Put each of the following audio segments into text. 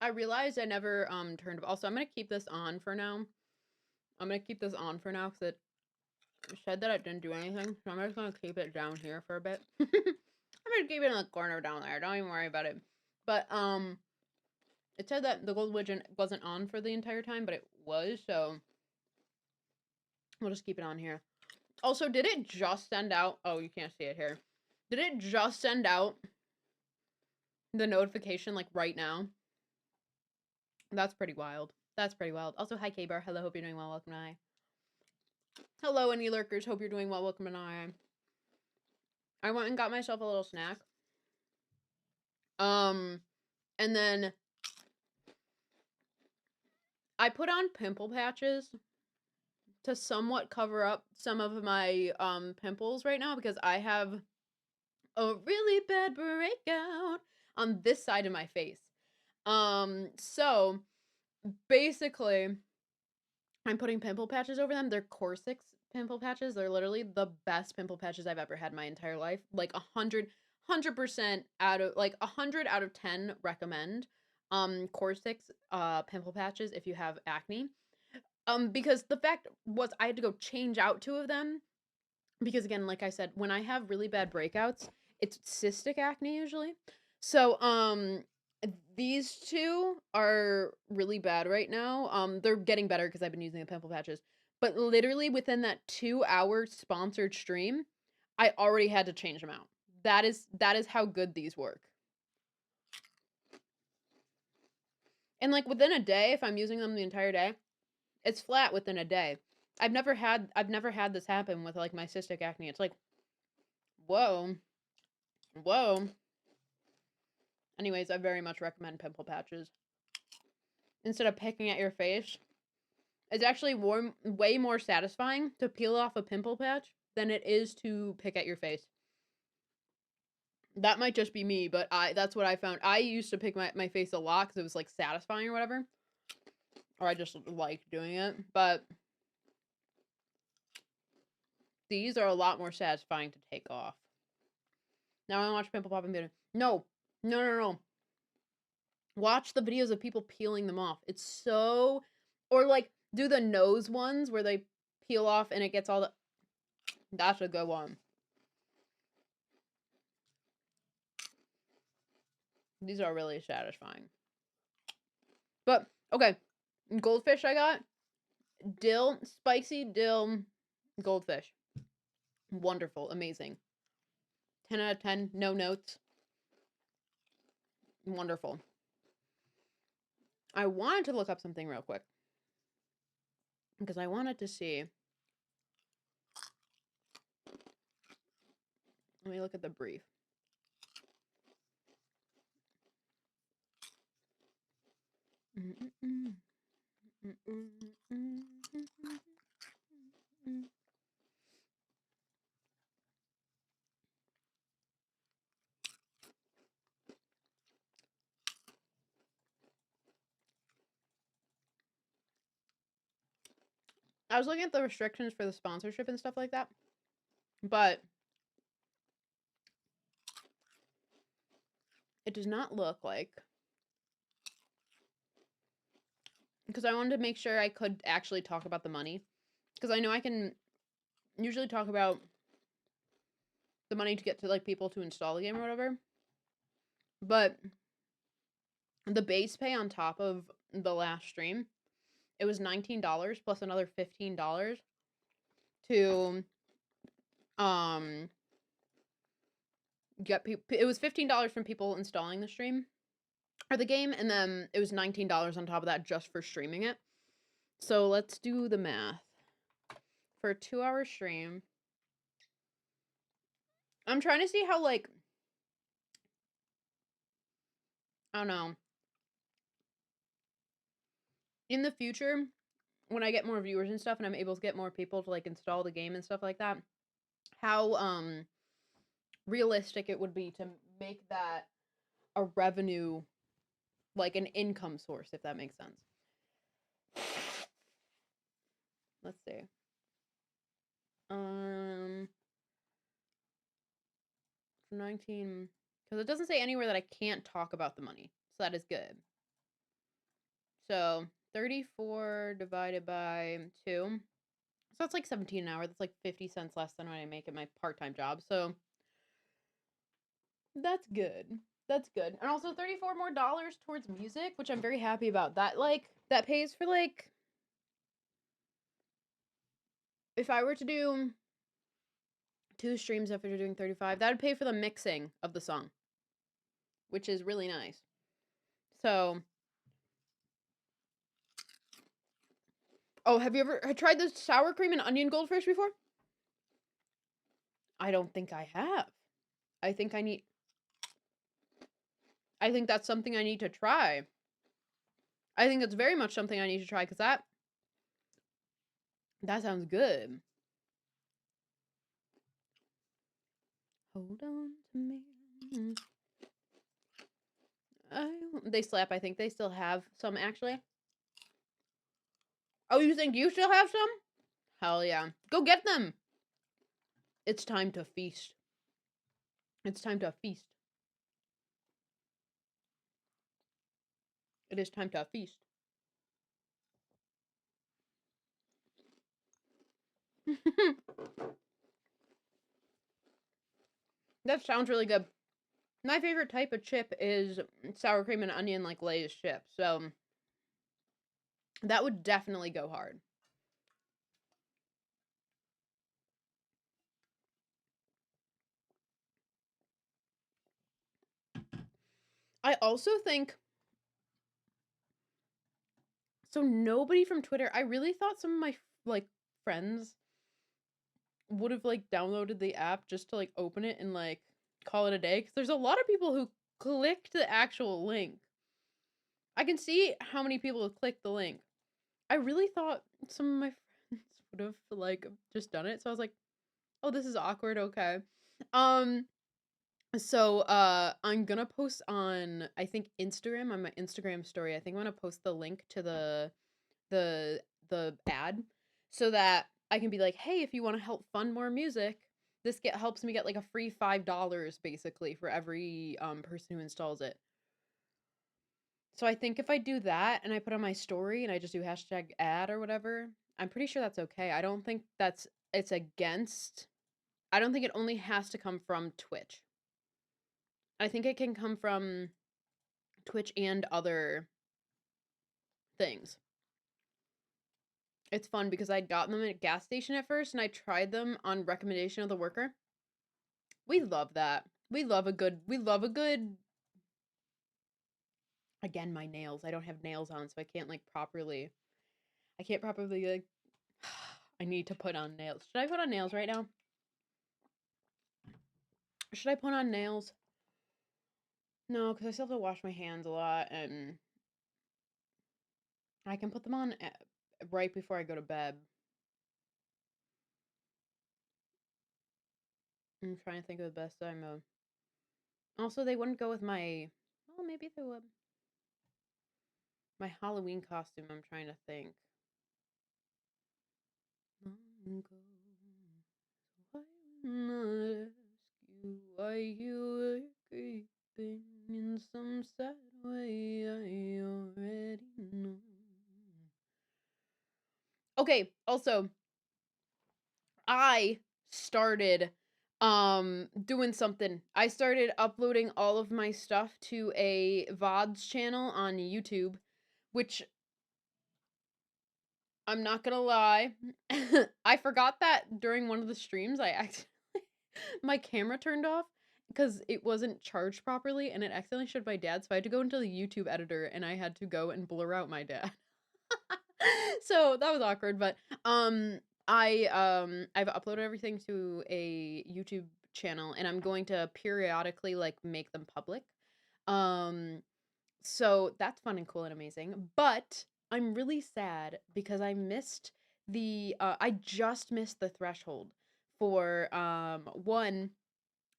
I realized I never turned. Also, I'm gonna keep this on for now. I'm gonna keep this on for now because it said that it didn't do anything. So I'm just gonna keep it down here for a bit. I'm gonna keep it in the corner down there. Don't even worry about it. But it said that the gold widget wasn't on for the entire time, but it was. So we'll just keep it on here. Also, did it just send out? Oh, you can't see it here. Did it just send out the notification like right now? That's pretty wild. That's pretty wild. Also, hi K-Bar. Hello, hope you're doing well. Welcome to I. Hello, any lurkers. Hope you're doing well. Welcome to I. I went and got myself a little snack. And then I put on pimple patches to somewhat cover up some of my pimples right now because I have a really bad breakout on this side of my face. So basically I'm putting pimple patches over them. They're Corsex pimple patches. They're literally the best pimple patches I've ever had in my entire life. Like 100% out of like 100 out of 10 recommend Corsex pimple patches if you have acne. Because the fact was I had to go change out 2 of them because again, like I said, when I have really bad breakouts, it's cystic acne usually. So, these 2 are really bad right now. They're getting better because I've been using the pimple patches. But literally within that 2-hour sponsored stream, I already had to change them out. That is how good these work. And like within a day, if I'm using them the entire day, it's flat within a day. I've never had this happen with like my cystic acne. It's like, whoa. Whoa. Anyways, I very much recommend pimple patches. Instead of picking at your face, it's actually way more satisfying to peel off a pimple patch than it is to pick at your face. That might just be me, but that's what I found. I used to pick my face a lot because it was like satisfying or whatever. Or I just liked doing it. But these are a lot more satisfying to take off. Now I watch pimple popping video. No. Watch the videos of people peeling them off. It's so, or like do the nose ones where they peel off and it gets all the, that's a good one. These are really satisfying. But okay, goldfish I got dill, spicy dill goldfish. Wonderful, amazing. 10 out of 10, no notes. Wonderful. I wanted to look up something real quick because I wanted to see. Let me look at the brief. I was looking at the restrictions for the sponsorship and stuff like that, but it does not look like, because I wanted to make sure I could actually talk about the money, because I know I can usually talk about the money to get to like people to install the game or whatever, but the base pay on top of the last stream, it was $19 plus another $15 to get people. It was $15 from people installing the stream or the game, and then it was $19 on top of that just for streaming it. So let's do the math. For a 2-hour stream, I'm trying to see how, like, I don't know. In the future, when I get more viewers and stuff and I'm able to get more people to like install the game and stuff like that, how realistic it would be to make that a revenue, like an income source, if that makes sense. Let's see. 19, because it doesn't say anywhere that I can't talk about the money, so that is good. So 34 divided by 2. So that's like 17 an hour. That's like 50 cents less than what I make at my part-time job. So that's good. That's good. And also 34 more dollars towards music, which I'm very happy about. That pays for like if I were to do 2 streams after doing 35, that would pay for the mixing of the song, which is really nice. So, oh, have you ever tried the sour cream and onion goldfish before? I don't think I have. I think that's something I need to try. I think it's very much something I need to try because that sounds good. Hold on to me. They slap. I think they still have some actually. Oh, you think you still have some? Hell yeah. Go get them. It's time to feast. It's time to feast. It is time to feast. That sounds really good. My favorite type of chip is sour cream and onion, like Lay's chips. So that would definitely go hard. I also think so. Nobody from Twitter. I really thought some of my like friends would have like downloaded the app just to like open it and like call it a day. Because there's a lot of people who clicked the actual link. I can see how many people have clicked the link. I really thought some of my friends would have like just done it. So I was like, oh, this is awkward. Okay. So I'm gonna post on I think Instagram on my Instagram story. I think I'm gonna post the link to the the ad so that I can be like, hey, if you want to help fund more music, this helps me get like a free $5 basically for every person who installs it. So I think if I do that and I put on my story and I just do hashtag ad or whatever, I'm pretty sure that's okay. I don't think it's against. I don't think it only has to come from Twitch. I think it can come from Twitch and other things. It's fun because I'd gotten them at a gas station at first and I tried them on recommendation of the worker. We love that. We love a good again, my nails. I don't have nails on, so I can't properly like I need to put on nails. Should I put on nails right now? Should I put on nails? No, because I still have to wash my hands a lot and I can put them on right before I go to bed. I'm trying to think of the best time of. Also, they wouldn't go with my. Well, maybe they would. My Halloween costume. I'm trying to think. Long ago, why not ask you why you were creeping in some sad way? I already know. Okay. Also, I started doing something. I started uploading all of my stuff to a VODs channel on YouTube, which I'm not gonna lie, I forgot that during one of the streams I accidentally my camera turned off because it wasn't charged properly and it accidentally showed my dad, so I had to go into the YouTube editor and I had to go and blur out my dad. So that was awkward, but I've uploaded everything to a YouTube channel and I'm going to periodically like make them public. Um so that's fun and cool and amazing. But I'm really sad because I just missed the threshold for one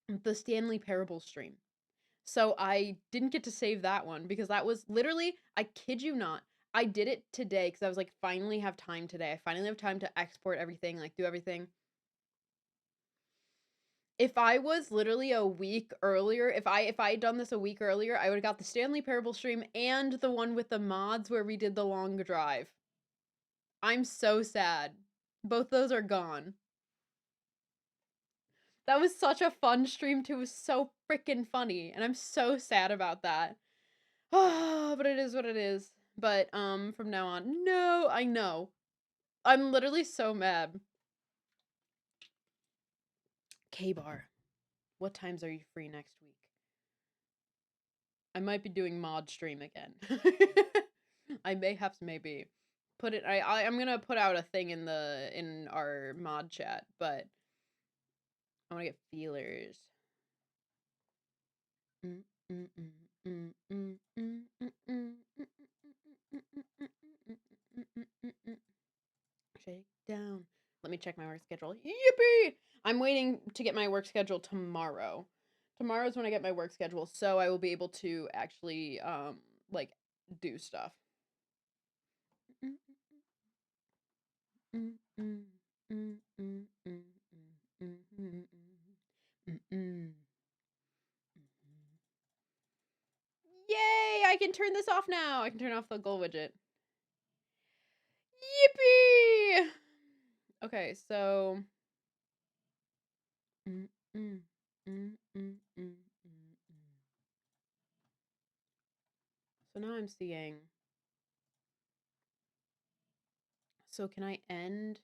the Stanley Parable stream. So I didn't get to save that one because that was literally, I kid you not, I did it today because I was like, finally have time today. I finally have time to export everything, like do everything. If I was literally a week earlier, if I had done this a week earlier, I would have got the Stanley Parable stream and the one with the mods where we did the long drive. I'm so sad. Both those are gone. That was such a fun stream too. It was so freaking funny, and I'm so sad about that. But it is what it is. But from now on, no, I know. I'm literally so mad. K-Bar, what times are you free next week? I might be doing mod stream again. I may have to maybe put it. I'm gonna put out a thing in our mod chat, but I want to get feelers. Shake down. Let me check my work schedule. Yippee! I'm waiting to get my work schedule tomorrow. Tomorrow's when I get my work schedule, so I will be able to actually like do stuff. Yay! I can turn this off now. I can turn off the goal widget. Yippee! Okay, so so now I'm seeing. So can I end?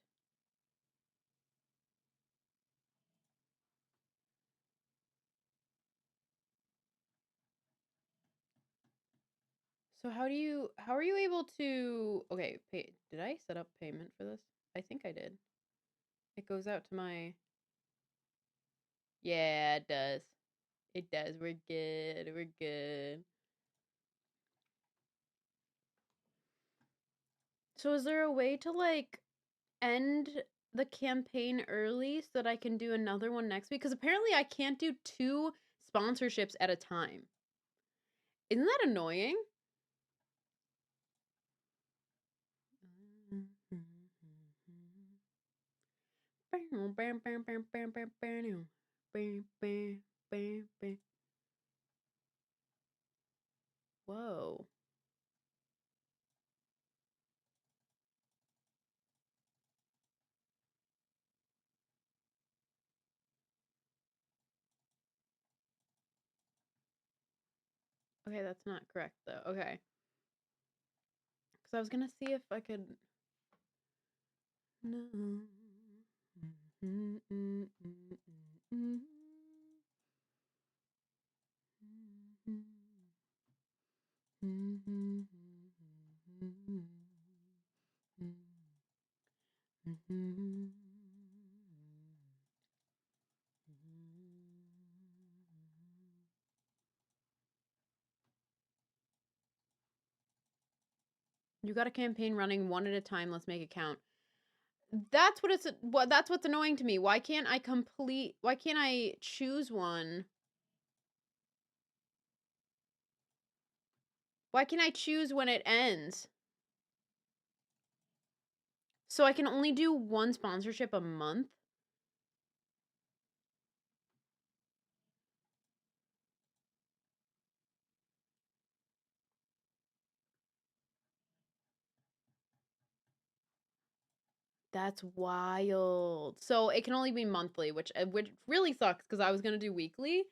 So how are you able to, okay, did I set up payment for this? I think I did. It goes out to my, yeah, it does. It does. We're good. We're good. So is there a way to like end the campaign early so that I can do another one next week? Because apparently I can't do 2 sponsorships at a time. Isn't that annoying? Whoa. Okay, that's not correct though. Okay. Because I was gonna see if I could. No. You got a campaign running one at a time. Let's make it count. That's what's annoying to me. Why can't I choose one? Why can't I choose when it ends? So I can only do 1 sponsorship a month? That's wild. So it can only be monthly, which really sucks because I was gonna do weekly.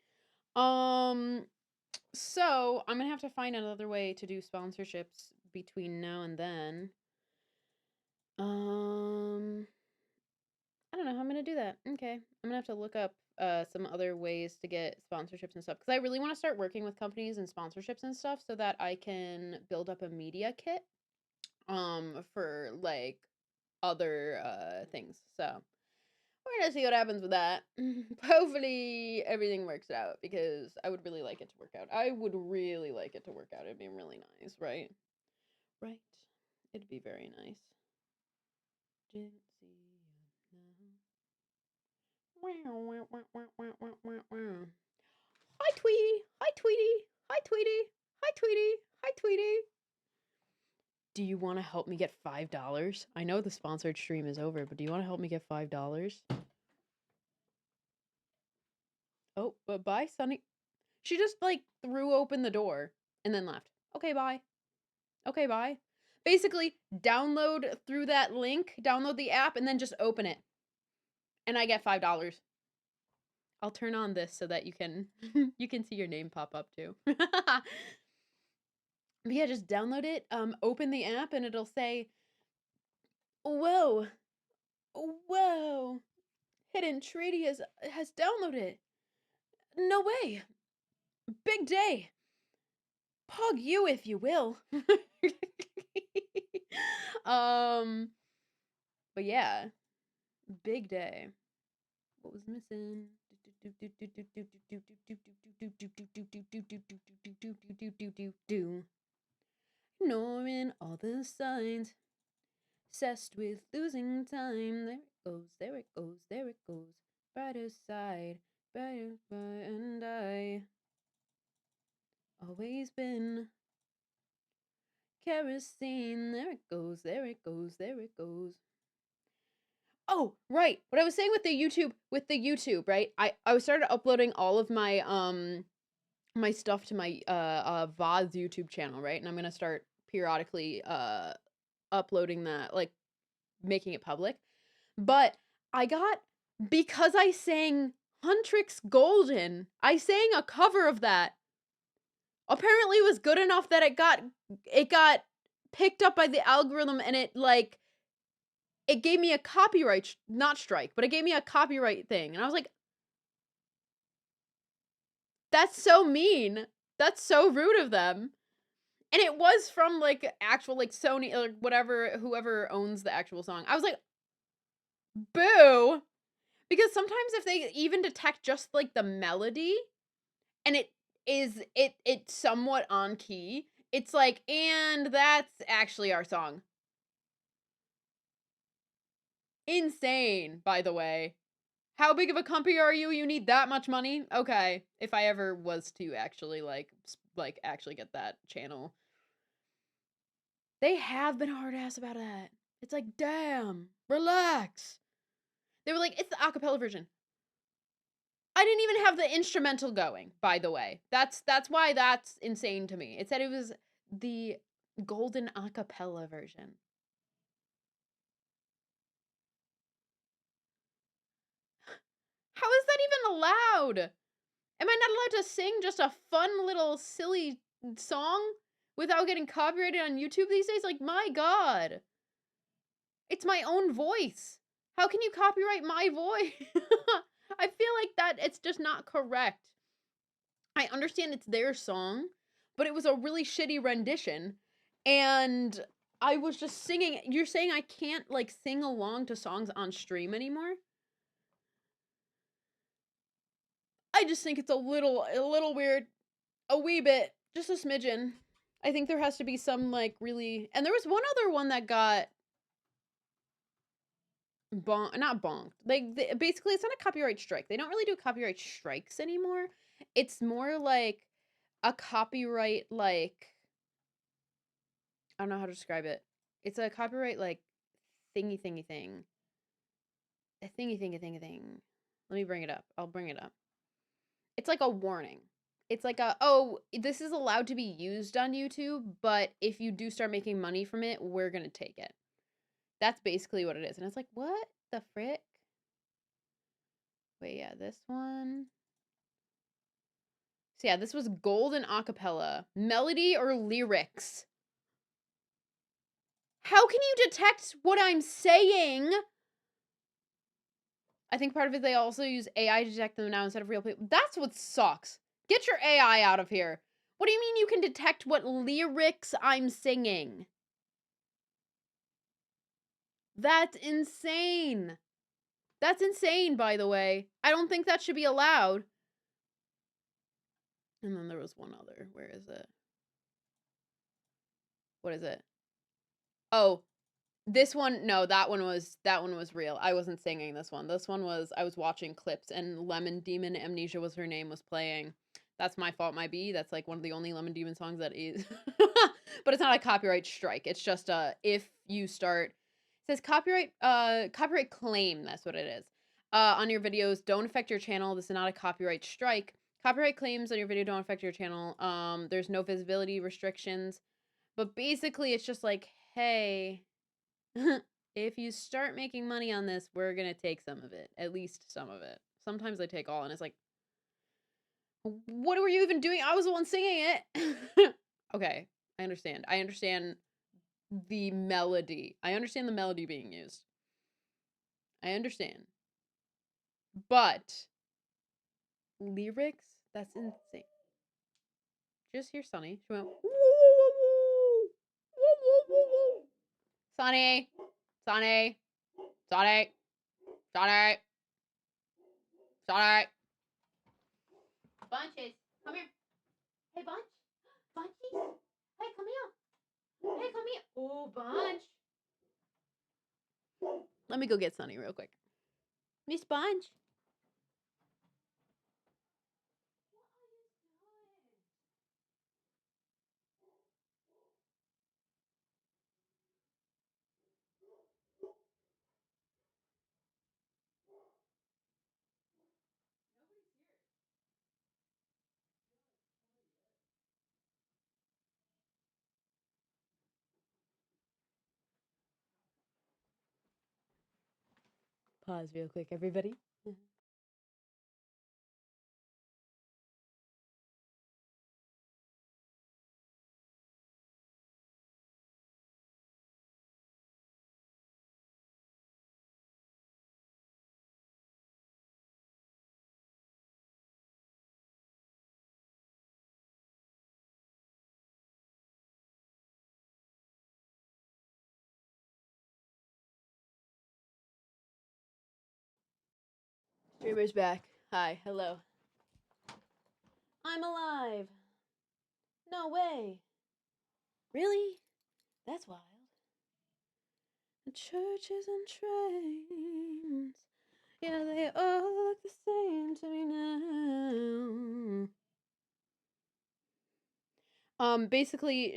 So I'm gonna have to find another way to do sponsorships between now and then. I don't know how I'm gonna do that. Okay, I'm gonna have to look up some other ways to get sponsorships and stuff because I really want to start working with companies and sponsorships and stuff so that I can build up a media kit for like other things. So we're gonna see what happens with that. Hopefully everything works out because I would really like it to work out. I would really like it to work out. It'd be really nice, right? Right. It'd be very nice. Didn't see you now. Hi Tweety. Hi Tweety. Hi Tweety. Hi Tweety. Hi Tweety. Do you want to help me get $5? I know the sponsored stream is over, but do you want to help me get $5? Oh, bye, Sunny. She just, like, threw open the door and then left. Okay, bye. Okay, bye. Basically, download through that link, download the app, and then just open it. And I get $5. I'll turn on this so that you can you can see your name pop up too. But yeah, just download it, open the app, and it'll say, "Whoa, whoa, Hidden Treaty has downloaded. No way. Big day. Pog you if you will." um, but yeah, big day. What was missing? Ignoring all the signs, obsessed with losing time. There it goes, there it goes, there it goes. Brighter side, brighter, and I always been kerosene. There it goes, there it goes, there it goes. Oh, right. What I was saying with the YouTube, right? I started uploading all of my my stuff to my VODs YouTube channel, right? And I'm gonna start periodically uploading that, like making it public. But I got, because I sang Huntrix Golden, I sang a cover of that. Apparently it was good enough that it got picked up by the algorithm, and it gave me a copyright, not strike, but it gave me a copyright thing. And I was like, that's so mean. That's so rude of them. And it was from, like, actual, like, Sony, or whatever, whoever owns the actual song. I was like, boo. Because sometimes if they even detect just, like, the melody, and it's somewhat on key, it's like, and that's actually our song. Insane, by the way. How big of a company are you? You need that much money? Okay, if I ever was to actually, like, actually get that channel. They have been hard-ass about that. It's like, damn, relax. They were like, it's the acapella version. I didn't even have the instrumental going, by the way. That's why that's insane to me. It said it was the golden acapella version. How is that even allowed? Am I not allowed to sing just a fun little silly song without getting copyrighted on YouTube these days? Like, my God. It's my own voice. How can you copyright my voice? I feel like that it's just not correct. I understand it's their song, but it was a really shitty rendition, and I was just singing. You're saying I can't, like, sing along to songs on stream anymore? I just think it's a little weird. A wee bit. Just a smidgen. I think there has to be some, like, really... And there was one other one that got... not bonked. Like, basically, it's not a copyright strike. They don't really do copyright strikes anymore. It's more like a copyright, like... I don't know how to describe it. It's a copyright, like, thingy thing. A thingy thing. Let me bring it up. I'll bring it up. It's like a warning. It's like oh, this is allowed to be used on YouTube, but if you do start making money from it, we're gonna take it. That's basically what it is. And it's like, what the frick? Wait, yeah, this one. So yeah, this was golden acapella. Melody or lyrics? How can you detect what I'm saying? I think part of it, they also use AI to detect them now instead of real people. That's what sucks. Get your AI out of here. What do you mean you can detect what lyrics I'm singing? That's insane. That's insane, by the way. I don't think that should be allowed. And then there was one other. Where is it? What is it? Oh, this one. No, that one was real. I wasn't singing this one. This one was, I was watching clips, and Lemon Demon Amnesia was her name, was playing. That's My Fault Might Be. That's like one of the only Lemon Demon songs that is. But it's not a copyright strike. It's just if you start, it says copyright claim, that's what it is. on your videos don't affect your channel. This is not a copyright strike. Copyright claims on your video don't affect your channel. There's no visibility restrictions. But basically, it's just like, hey, if you start making money on this, we're going to take some of it. At least some of it. Sometimes they take all, and it's like, what were you even doing? I was the one singing it. Okay, I understand. I understand the melody. I understand the melody being used. I understand. But lyrics? That's insane. Just hear Sunny. She went, woo, woo, woo, woo. Woo, woo, woo, woo. Sunny. Sunny. Sunny. Sunny. Sunny. Bunches. Come here. Hey, Bunch. Bunchies. Hey, come here. Hey, come here. Oh, Bunch. Let me go get Sunny real quick. Miss Bunch. Pause real quick, everybody. Streamer's back. Hi, hello. I'm alive. No way. Really? That's wild. Churches and trains. Yeah, they all look the same to me now. Basically,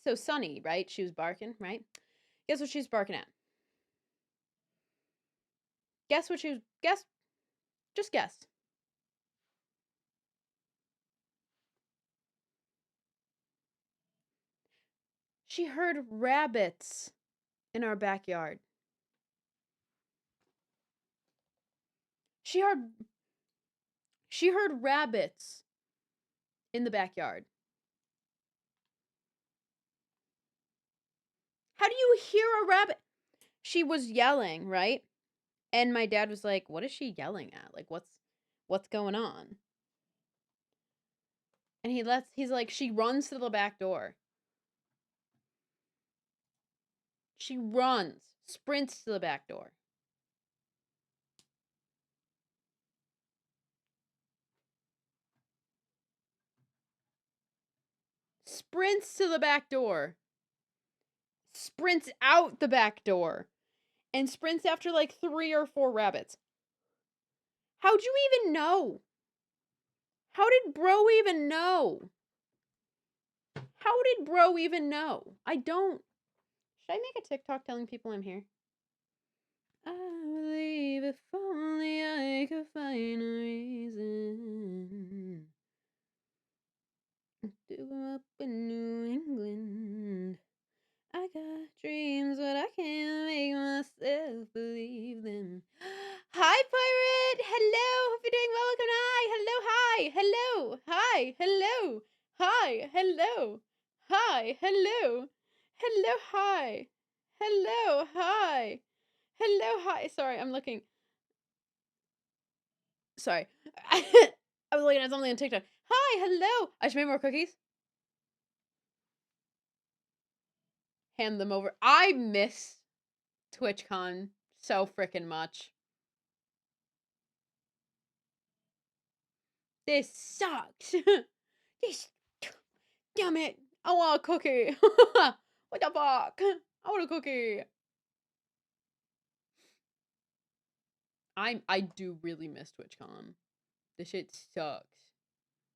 so Sunny, right? She was barking, right? Guess what she was barking at? Guess what she was, just guess. She heard rabbits in our backyard. She heard rabbits in the backyard. How do you hear a rabbit? She was yelling, right? And my dad was like, "What is she yelling at? Like what's going on?" And he's like, "She runs to the back door." She runs, sprints to the back door. Sprints to the back door. Sprints out the back door. And sprints after like 3 or 4 rabbits. How'd you even know? How did bro even know? How did bro even know? I don't. Should I make a TikTok telling people I'm here? I believe if only I could find a reason to grow up in New England. I got dreams, but I can't make myself believe them. Hi, pirate! Hello! Hope you're doing well. Welcome. Hi! Hello! Hi! Hello! Hi! Hello! Hi! Hello! Hello! Hi! Hello! Hi! Hello! Hi! Sorry, I'm looking. Sorry. I was looking at something on TikTok. Hi! Hello! I should make more cookies. Hand them over. I miss TwitchCon so freaking much. This sucks. This, damn it. I want a cookie. What the fuck? I want a cookie. I do really miss TwitchCon. This shit sucks.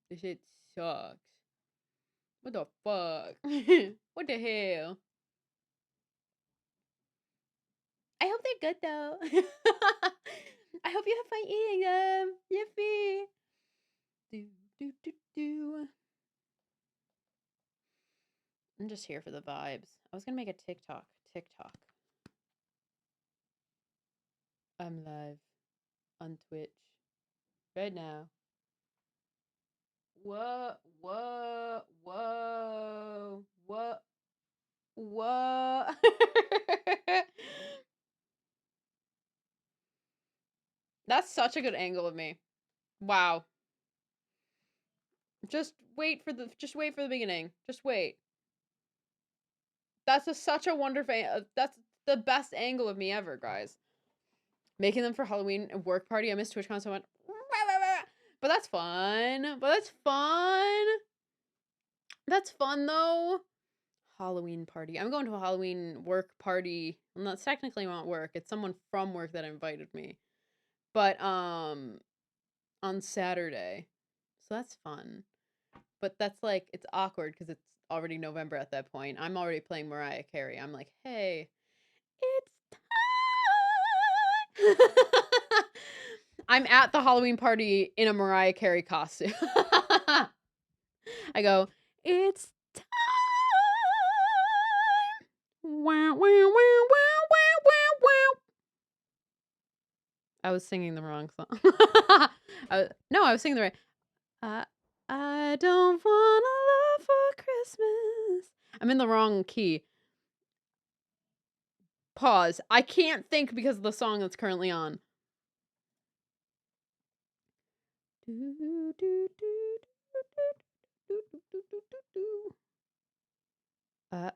This shit sucks. What the fuck? What the hell? I hope they're good though. I hope you have fun eating them. Yippee. Do, do, do, do. I'm just here for the vibes. I was gonna make a TikTok. I'm live on Twitch right now. What? That's such a good angle of me. Wow. Just wait for the beginning. Just wait. That's such a wonderful. That's the best angle of me ever, guys. Making them for Halloween work party. I miss TwitchCon so much. But that's fun. That's fun though. Halloween party. I'm going to a Halloween work party. Well, that's technically not work. It's someone from work that invited me. But on Saturday. So that's fun. But that's like it's awkward because it's already November at that point. I'm already playing Mariah Carey. I'm like, "Hey, it's time." I'm at the Halloween party in a Mariah Carey costume. I go, "It's time." Wow, wow, wow, wow, wow, wow, wow. I was singing the wrong song. I was singing the right. I don't want a love for Christmas. I'm in the wrong key. Pause. I can't think because of the song that's currently on. I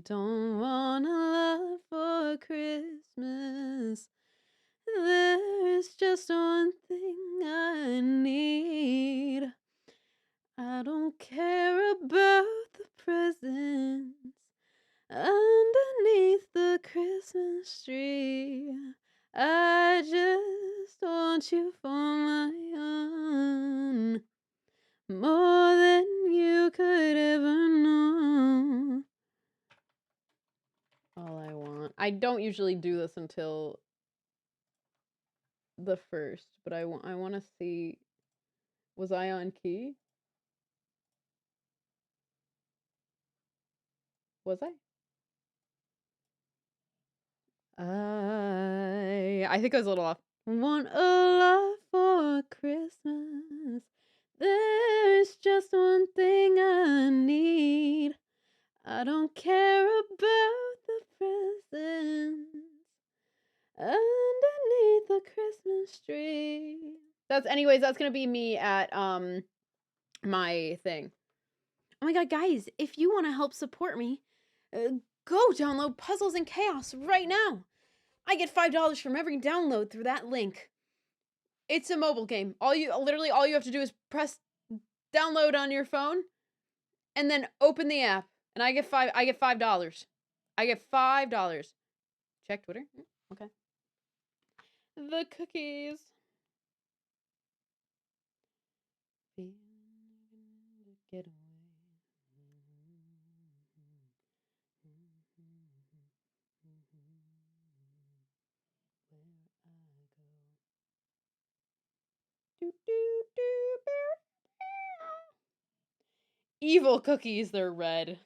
don't want a love for Christmas. There's just one thing I need. I don't care about the presents underneath the Christmas tree. I just want you for my own, more than you could ever know. All I want. I don't usually do this until the first, but I want to see. Was I on key? Was I? I think I was a little off. Want a lot for Christmas. There's just one thing I need. I don't care about the presents underneath the Christmas tree. That's gonna be me at my thing. Oh my god, guys, if you want to help support me, go download Puzzles and Chaos right now. I get $5 from every download through that link. It's a mobile game. All you have to do is press download on your phone and then open the app. And I get $5. I get $5. Check Twitter. Okay. The cookies. Get away. Evil cookies, they're red.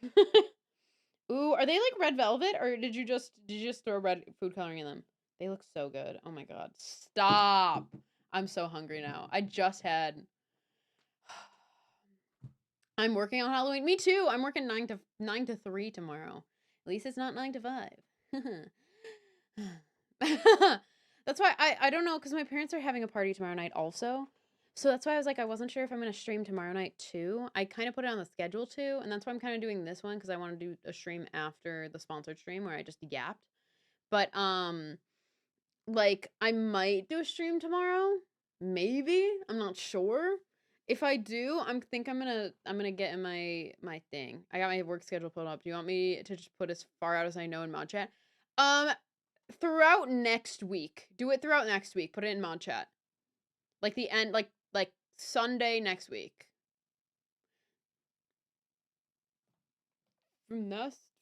Ooh, are they like red velvet or did you just throw red food coloring in them? They look so good. Oh my god. Stop. I'm so hungry now. I just had I'm working on Halloween. Me too. I'm working 9 to 3 tomorrow. At least it's not 9 to 5. That's why I don't know cuz my parents are having a party tomorrow night also. So that's why I was like I wasn't sure if I'm going to stream tomorrow night too. I kind of put it on the schedule too, and that's why I'm kind of doing this one cuz I want to do a stream after the sponsored stream where I just yapped. But like I might do a stream tomorrow. Maybe. I'm not sure. If I do, I'm gonna get in my thing. I got my work schedule pulled up. Do you want me to just put as far out as I know in mod chat? Um throughout next week. Do it throughout next week. Put it in mod chat. Like the end like Sunday next week.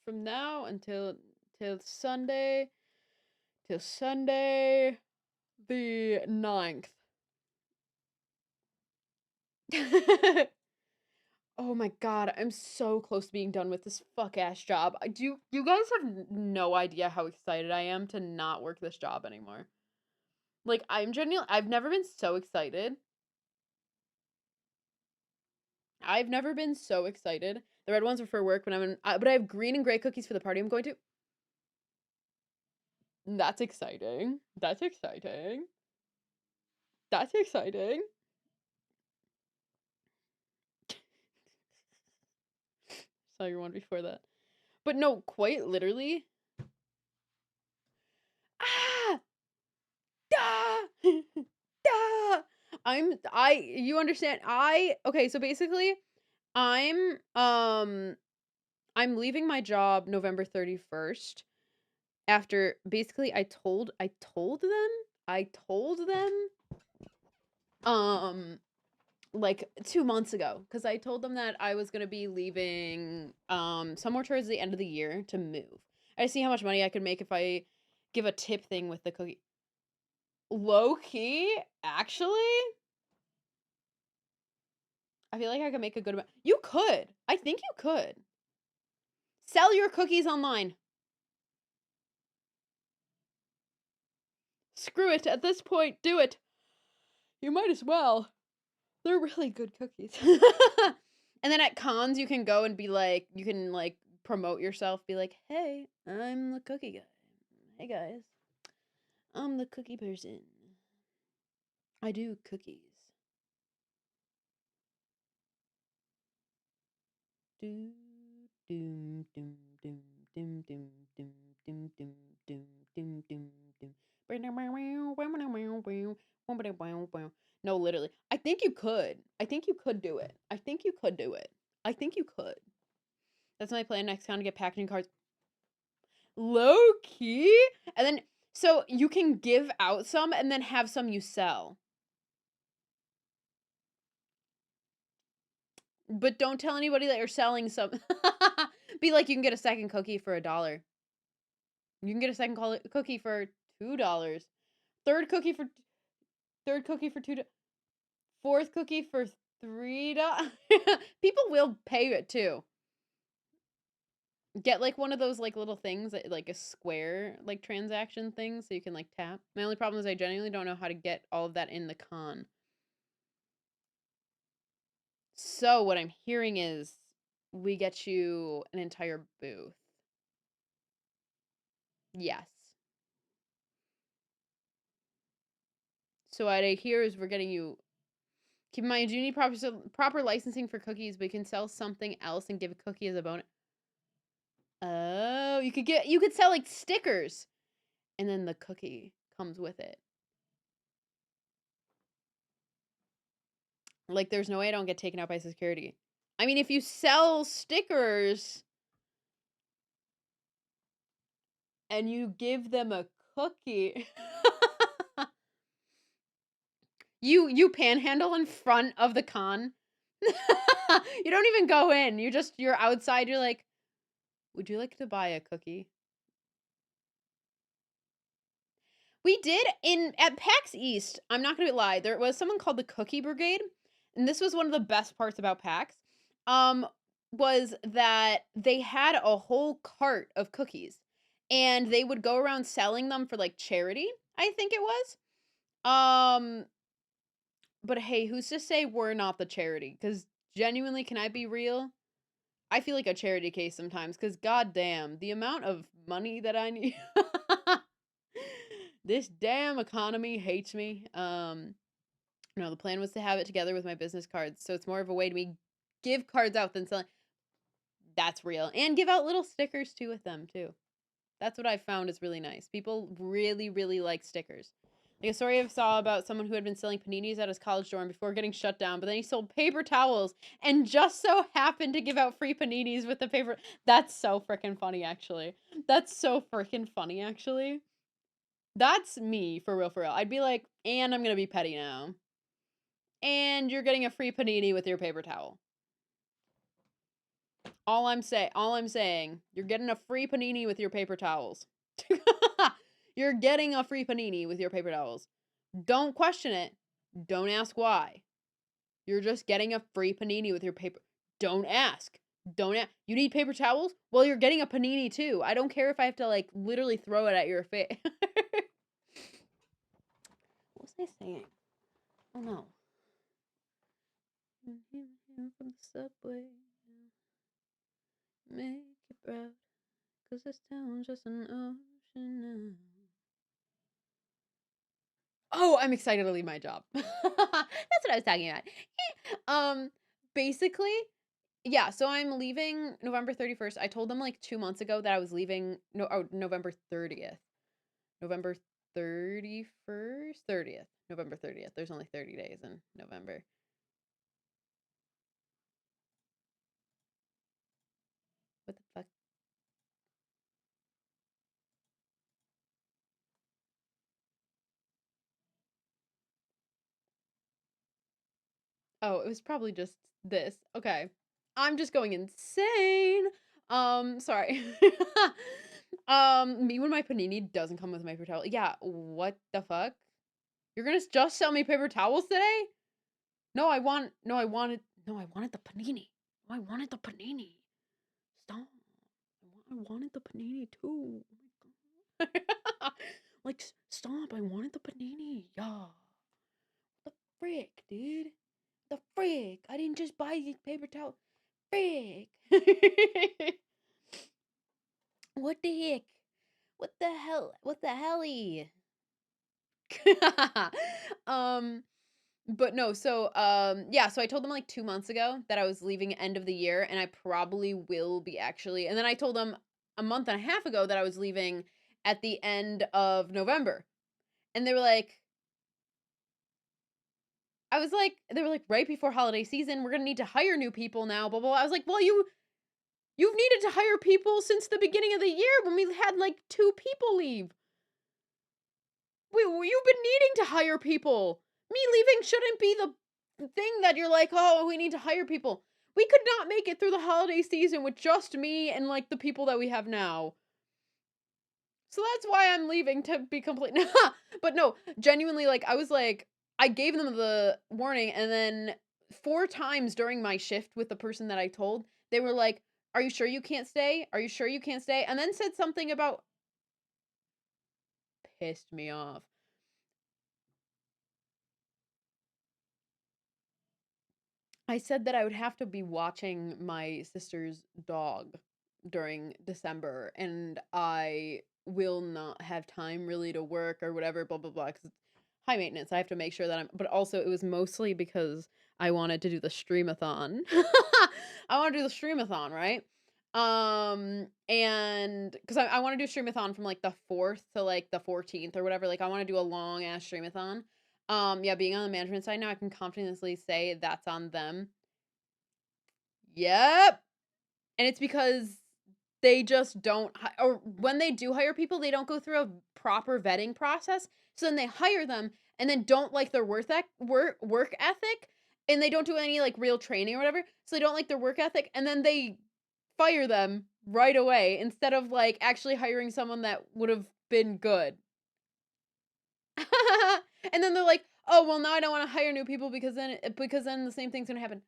from now until till Sunday the 9th. Oh my god, I'm so close to being done with this fuck ass job. You guys have no idea how excited I am to not work this job anymore. Like I've never been so excited. I've never been so excited. The red ones are for work when but I have green and gray cookies for the party I'm going to. That's exciting. That's exciting. That's exciting. Saw your one before that. But no, quite literally. Ah! Da! Da! You understand? Okay, so basically, I'm I'm leaving my job November 31st after basically I told them um like 2 months ago cuz I told them that I was going to be leaving somewhere towards the end of the year to move. I see how much money I could make if I give a tip thing with the cookie. Low key, actually, I feel like I could make a good amount. You could. I think you could. Sell your cookies online. Screw it. At this point, do it. You might as well. They're really good cookies. And then at cons, you can go and be like, you can like promote yourself. Be like, hey, I'm the cookie guy. Hey guys, I'm the cookie person. I do cookies. Do doom doom doom doom doom doom doom doom doom doom doom doom. No, literally. I think you could. I think you could do it. I think you could do it. I think you could. That's my plan next time to get packaging cards. Low key? And then, so you can give out some and then have some you sell. But don't tell anybody that you're selling some. Be like, you can get a second cookie for $1. You can get a second cookie for $2. Third cookie for $2. Fourth cookie for $3. People will pay it too. Get like one of those like little things that like a square like transaction thing so you can like tap. My only problem is I genuinely don't know how to get all of that in the con. So what I'm hearing is we get you an entire booth. Yes. So what I hear is we're getting you. Keep in mind, you need proper licensing for cookies, but you can sell something else and give a cookie as a bonus. Oh, you could sell like stickers, and then the cookie comes with it. Like, there's no way I don't get taken out by security. I mean, if you sell stickers and you give them a cookie, you panhandle in front of the con. You don't even go in. You're outside. You're like, would you like to buy a cookie? We did at PAX East. I'm not gonna lie. There was someone called the Cookie Brigade, and this was one of the best parts about PAX. Was that they had a whole cart of cookies, and they would go around selling them for like charity. I think it was. But hey, who's to say we're not the charity? Because genuinely, can I be real? I feel like a charity case sometimes. Because goddamn, the amount of money that I need. This damn economy hates me. No, the plan was to have it together with my business cards, so it's more of a way to me give cards out than selling. That's real. And give out little stickers too with them too. That's what I found is really nice. People really, really like stickers. Like a story I saw about someone who had been selling paninis at his college dorm before getting shut down, but then he sold paper towels and just so happened to give out free paninis with the paper. That's so freaking funny, actually. That's so freaking funny, actually. That's me, for real, for real. I'd be like, and I'm gonna be petty now. And you're getting a free panini with your paper towel. All I'm saying, you're getting a free panini with your paper towels. You're getting a free panini with your paper towels. Don't question it. Don't ask why. You're just getting a free panini with your paper. Don't ask. Don't ask. You need paper towels? Well, you're getting a panini too. I don't care if I have to like literally throw it at your face. What was I saying? Oh no. From the subway. Make it proud. 'Cause this town's just an ocean now. Oh, I'm excited to leave my job. That's what I was talking about. um, basically, yeah, so I'm leaving November 31st. I told them like 2 months ago that I was leaving November 30th. November 31st? 30th. November 30th. There's only 30 days in November. What the fuck? Oh, it was probably just this. Okay. I'm just going insane. Sorry. Me when my panini doesn't come with my paper towel. Yeah, what the fuck? You're gonna just sell me paper towels today? No, I wanted the panini. No, I wanted the panini. Stop. I wanted the panini too. Oh my god. Like, stop. I wanted the panini. Yeah. The frick, dude. The frick. I didn't just buy these paper towels. Frick. What the heck? What the hell? What the helly? um, but no, so yeah, so I told them like 2 months ago that I was leaving end of the year, and I probably will be actually. And then I told them a month and a half ago that I was leaving at the end of November. And they were like, they were like, right before holiday season, we're gonna need to hire new people now, blah blah, blah. I was like, well, you've needed to hire people since the beginning of the year when we had like 2 people leave. You've been needing to hire people. Me leaving shouldn't be the thing that you're like, oh, we need to hire people. We could not make it through the holiday season with just me and like the people that we have now. So that's why I'm leaving, to be complete. But no, genuinely, like, I was like, I gave them the warning, and then 4 times during my shift with the person that I told, they were like, "Are you sure you can't stay? Are you sure you can't stay?" And then said something about, pissed me off. I said that I would have to be watching my sister's dog during December, and I will not have time really to work or whatever, blah blah blah, because it's high maintenance. I have to make sure that I'm, but also it was mostly because I wanted to do the streamathon. I want to do the streamathon, right? And because I want to do streamathon from like the 4th to like the 14th or whatever. Like, I want to do a long ass streamathon. Yeah, being on the management side now, I can confidently say that's on them. Yep. And it's because they just don't or when they do hire people, they don't go through a proper vetting process. So then they hire them and then don't like their work ethic, and they don't do any like real training or whatever. So they don't like their work ethic, and then they fire them right away instead of like actually hiring someone that would have been good. And then they're like, "Oh, well, now I don't want to hire new people because then the same thing's going to happen."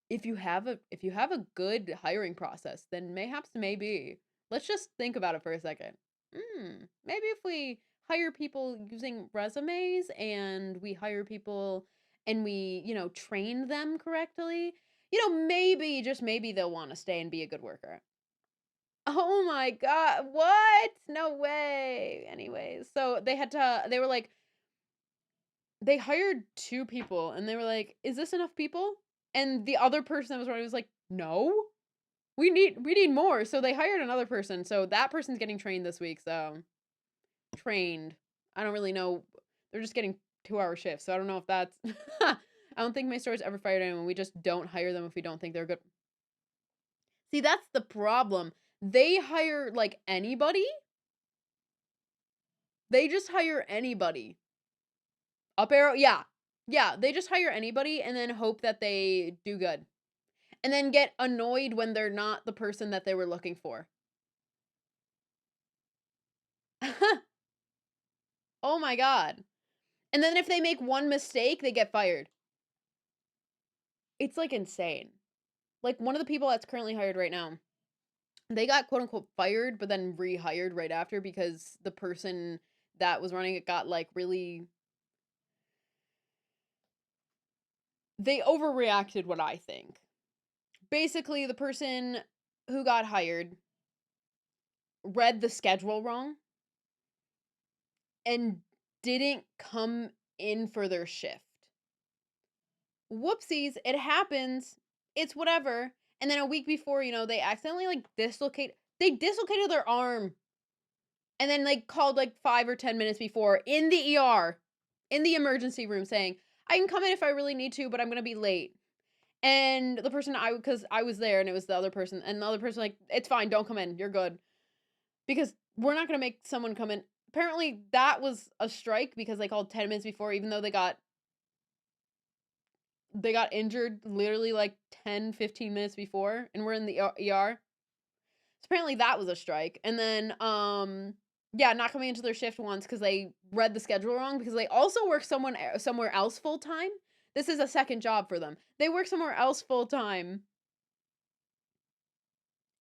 If you have a good hiring process, then maybe. Let's just think about it for a second. Maybe if we hire people using resumes, and we hire people and we, train them correctly, maybe, just maybe they'll want to stay and be a good worker. Oh my god, what? No way. Anyways, so they were like, they hired 2 people, and they were like, "Is this enough people?" And the other person that was running was like, "No, we need more." So they hired another person. So that person's getting trained this week. So trained. I don't really know. They're just getting 2-hour shifts. So I don't know if that's. I don't think my store's ever fired anyone. We just don't hire them if we don't think they're good. See, that's the problem. They hire like anybody. They just hire anybody. Up arrow, yeah. Yeah, they just hire anybody and then hope that they do good. and then get annoyed when they're not the person that they were looking for. Oh my god. And then if they make one mistake, they get fired. It's, like, insane. Like, one of the people that's currently hired right now, they got quote unquote "fired," but then rehired right after because the person that was running it got, like, really they overreacted, what I think. Basically, the person who got hired read the schedule wrong and didn't come in for their shift. Whoopsies, it happens. It's whatever. And then a week before, they accidentally like they dislocated their arm and then like called like 5 or 10 minutes before in the ER, in the emergency room saying, "I can come in if I really need to, but I'm going to be late." And the person cuz I was there and it was the other person and the other person like, "It's fine, don't come in. You're good." Because we're not going to make someone come in. Apparently that was a strike because they called 10 minutes before even though they got injured literally like 10, 15 minutes before and we're in the ER. So apparently that was a strike. And then yeah, not coming into their shift once cuz they read the schedule wrong because they also work somewhere else full time. This is a second job for them. They work somewhere else full time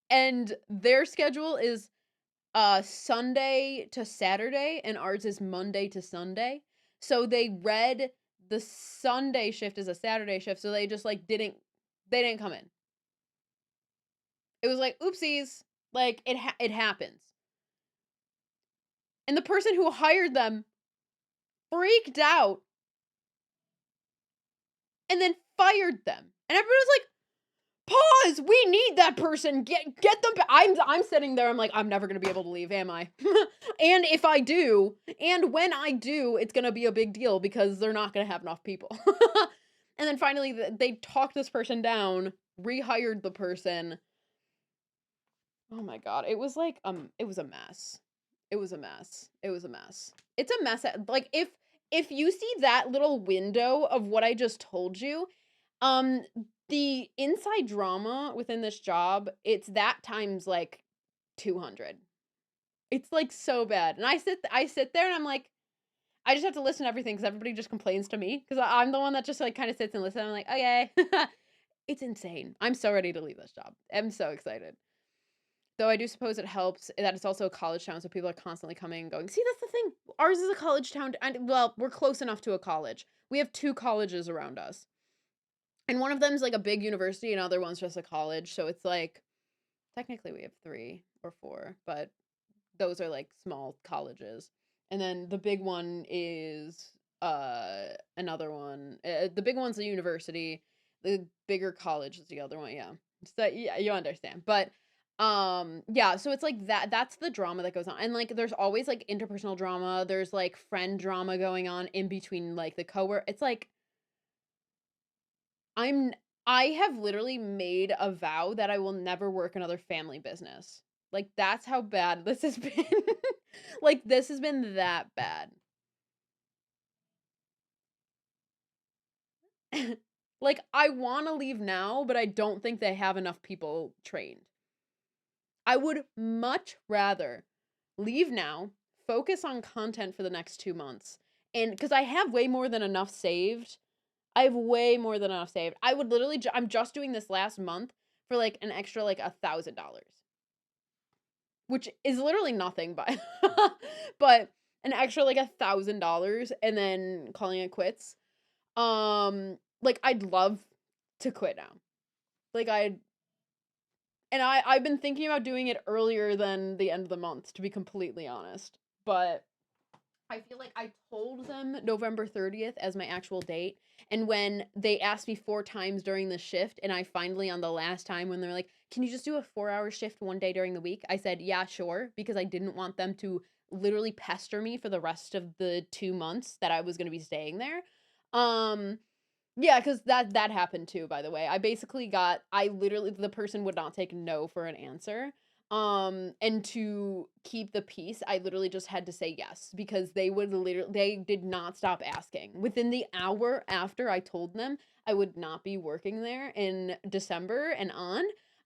and their schedule is Sunday to Saturday and ours is Monday to Sunday. So they read the Sunday shift as a Saturday shift, so they just like they didn't come in. It was like oopsies, like it happens. And the person who hired them freaked out and then fired them. And everybody was like, "Pause! We need that person. Get them back." I'm sitting there. I'm like, I'm never gonna be able to leave, am I? And if I do, and when I do, it's gonna be a big deal because they're not gonna have enough people. And then finally, they talked this person down, rehired the person. Oh my god, it was like it was a mess. It was a mess. It was a mess. It's a mess. Like if you see that little window of what I just told you, um, the inside drama within this job, it's that times like 200. It's like so bad. And I sit there and I'm like, I just have to listen to everything because everybody just complains to me because I'm the one that just like kind of sits and listens. I'm like, okay, it's insane. I'm so ready to leave this job. I'm so excited. Though I do suppose it helps that it's also a college town, so people are constantly coming and going. See, that's the thing. Ours is a college town, and well, we're close enough to a college. We have 2 colleges around us. And one of them's like a big university, and other one's just a college. So it's like technically we have 3 or 4, but those are like small colleges. And then the big one is another one. The big one's a university. The bigger college is the other one. Yeah. So yeah, you understand. But yeah, so it's like that's the drama that goes on. And like there's always like interpersonal drama. There's like friend drama going on in between like the coworker. It's like I'm I have literally made a vow that I will never work another family business. Like that's how bad this has been. Like this has been that bad. Like I want to leave now, but I don't think they have enough people trained. I would much rather leave now, focus on content for the next 2 months. And because I have way more than enough saved. I have way more than enough saved. I would literally I'm just doing this last month for like an extra like $1,000. Which is literally nothing but but an extra like $1,000 and then calling it quits. Like I'd love to quit now. Like I've been thinking about doing it earlier than the end of the month, to be completely honest. But I feel like I told them November 30th as my actual date. And when they asked me 4 times during the shift, and I finally, on the last time, when they're like, "Can you just do a 4-hour shift one day during the week?" I said, "Yeah, sure," because I didn't want them to literally pester me for the rest of the 2 months that I was going to be staying there. Um, yeah, because that happened too, by the way. I literally, the person would not take no for an answer. And to keep the peace, I literally just had to say yes because they did not stop asking. Within the hour after I told them I would not be working there in December and on,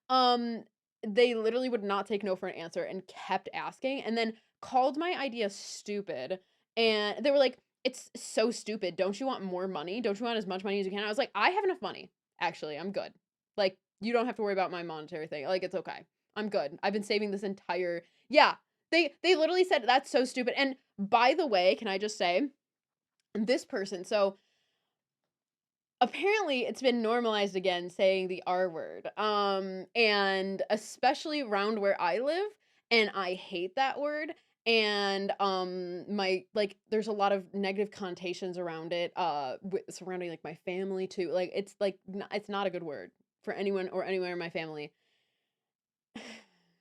um, they literally would not take no for an answer and kept asking and then called my idea stupid. And they were like, "It's so stupid. Don't you want more money? Don't you want as much money as you can?" I was like, "I have enough money. Actually, I'm good. Like, you don't have to worry about my monetary thing. Like, it's okay. I'm good. I've been saving this entire." Yeah. They literally said that's so stupid. And by the way, can I just say this person, so apparently it's been normalized again saying the R word. And especially around where I live, and I hate that word. And my like there's a lot of negative connotations around it surrounding like my family too. Like it's like it's not a good word for anyone or anywhere in my family.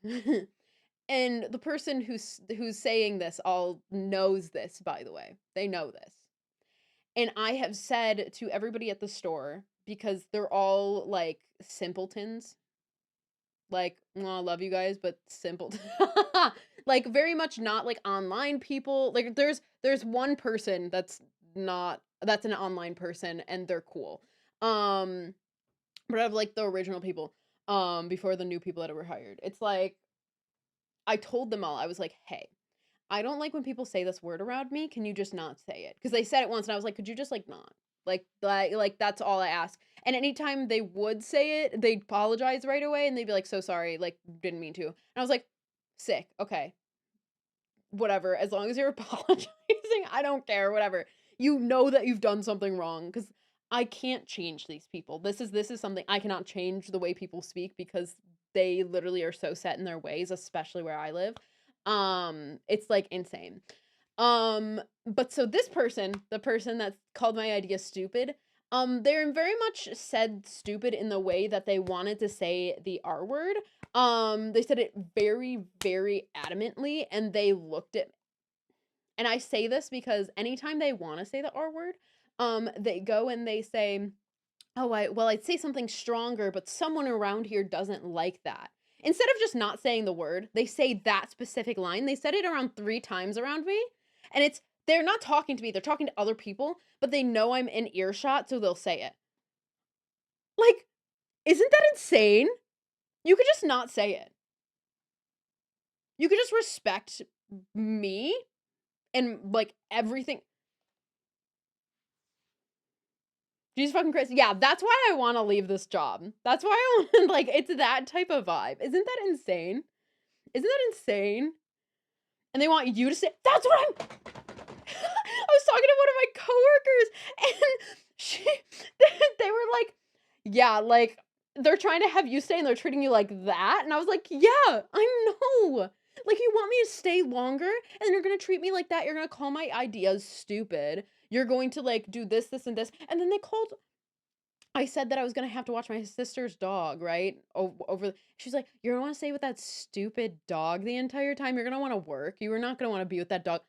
And the person who's saying this all knows this, by the way. They know this. And I have said to everybody at the store, because they're all like simpletons, like, "Well, I love you guys, but simple." Like very much not like online people. Like there's one person that's an online person and they're cool. Um but of like the original people, before the new people that were hired. It's like I told them all, I was like, "Hey, I don't like when people say this word around me. Can you just not say it?" Because they said it once, and I was like, "Could you just like not?" Like that's all I ask. And anytime they would say it, they'd apologize right away, and they'd be like, "So sorry, like didn't mean to." And I was like, "Sick, okay, whatever. As long as you're apologizing, I don't care. Whatever. You know that you've done something wrong because I can't change these people. This is something I cannot change the way people speak because they literally are so set in their ways, especially where I live. It's like insane. But so this person, the person that called my idea stupid, they're very much said stupid in the way that they wanted to say the R word. They said it very, very adamantly, and they looked at, and I say this because anytime they want to say the R word, they go and they say, "Oh, I'd say something stronger, but someone around here doesn't like that." Instead of just not saying the word, they say that specific line. They said it around 3 times around me, and they're not talking to me, they're talking to other people, but they know I'm in earshot, so they'll say it. Like, isn't that insane? You could just not say it. You could just respect me and, like, everything. She's fucking crazy. Yeah, that's why I wanna leave this job. That's why I want like, it's that type of vibe. Isn't that insane? Isn't that insane? And they want you to say, "That's what I'm." I was talking to one of my coworkers, and she they were like, "Yeah, like, they're trying to have you stay, and they're treating you like that?" And I was like, "Yeah, I know. Like, you want me to stay longer, and you're gonna treat me like that. You're gonna call my ideas stupid. You're going to, like, do this, this, and this." And then they called I said that I was gonna have to watch my sister's dog, right? Over she's like, "You're gonna wanna stay with that stupid dog the entire time? You're gonna wanna work. You are not gonna wanna be with that dog."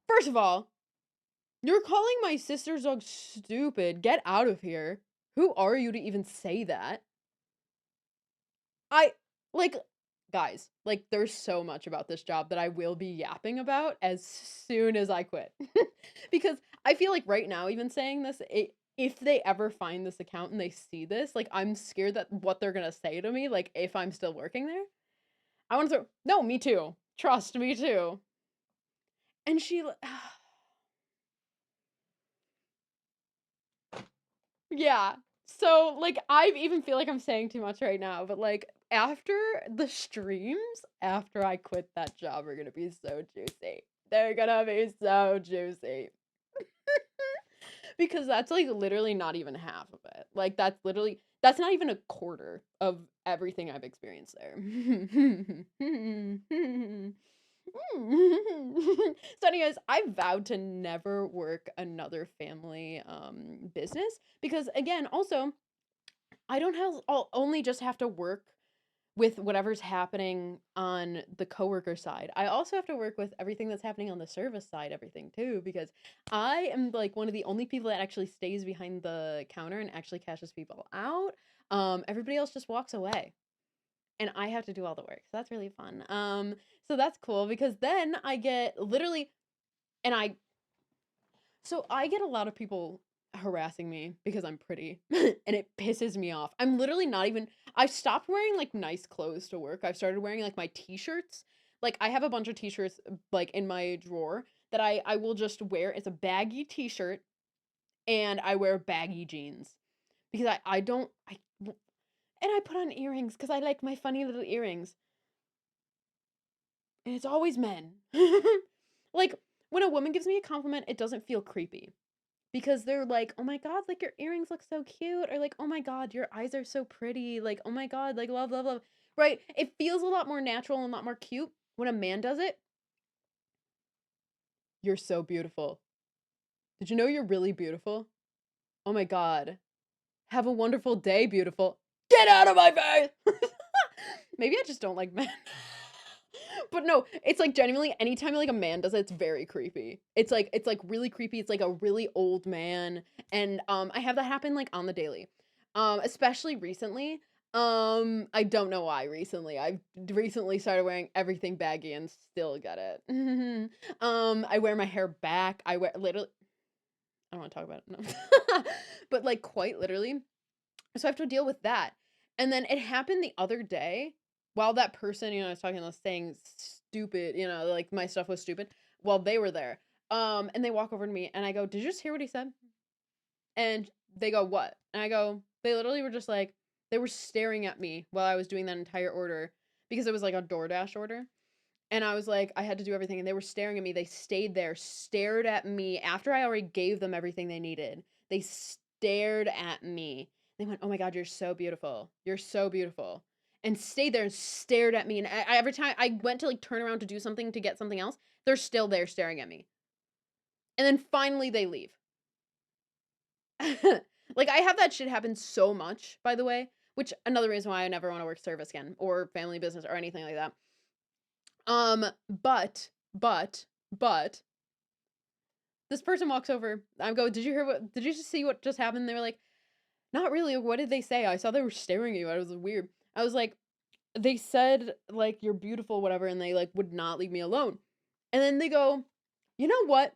First of all, you're calling my sister's dog stupid. Get out of here. Who are you to even say that? I like guys, like there's so much about this job that I will be yapping about as soon as I quit. Because I feel like right now even saying this, if they ever find this account and they see this, like I'm scared that what they're going to say to me like if I'm still working there. I want to throw No, me too. Trust me too. And yeah. So, like, I even feel like I'm saying too much right now, but like after the streams, after I quit that job, are gonna be so juicy. They're gonna be so juicy. Because that's like literally not even half of it. Like that's not even a quarter of everything I've experienced there. So anyways, I vowed to never work another family business because again, also I don't have I'll only just have to work with whatever's happening on the coworker side. I also have to work with everything that's happening on the service side, everything too, because I am like one of the only people that actually stays behind the counter and actually cashes people out. Everybody else just walks away. and I have to do all the work. So that's really fun. So that's cool because then I get literally, and I get a lot of people harassing me because I'm pretty and it pisses me off. I'm literally not even I've stopped wearing like nice clothes to work. I've started wearing like my t-shirts. Like I have a bunch of t-shirts like in my drawer that I will just wear. It's a baggy t-shirt and I wear baggy jeans because I don't I and I put on earrings cuz I like my funny little earrings. And it's always men. Like when a woman gives me a compliment, it doesn't feel creepy. Because they're like, "Oh my god, like, your earrings look so cute," or like, "Oh my god, your eyes are so pretty," like, "Oh my god, like, love, love, love." Right? It feels a lot more natural and a lot more cute when a man does it. "You're so beautiful. Did you know you're really beautiful? Oh my god. Have a wonderful day, beautiful." Get out of my face! Maybe I just don't like men. But no, it's like genuinely anytime like a man does it, it's very creepy. It's like really creepy. It's like a really old man. And I have that happen like on the daily. Especially recently. I don't know why recently. I've recently started wearing everything baggy and still get it. I wear my hair back. I wear literally I don't want to talk about it. No. But like quite literally. So I have to deal with that. And then it happened the other day while that person, I was talking about saying stupid, like my stuff was stupid while they were there. And they walk over to me and I go, "Did you just hear what he said?" And they go, "What?" And I go, they literally were just like, they were staring at me while I was doing that entire order because it was like a DoorDash order. And I was like, I had to do everything and they were staring at me. They stayed there, stared at me after I already gave them everything they needed. They stared at me. They went, "Oh my god, you're so beautiful. You're so beautiful." And stayed there and stared at me. And every time I went to like turn around to do something to get something else, they're still there staring at me. And then finally they leave. Like I have that shit happen so much, by the way, which another reason why I never want to work service again or family business or anything like that. But this person walks over. I go, did you just see what just happened?" They were like, "Not really. What did they say? I saw they were staring at you. It was weird." I was like, "They said, like, you're beautiful, whatever, and they, like, would not leave me alone." And then they go, "You know what?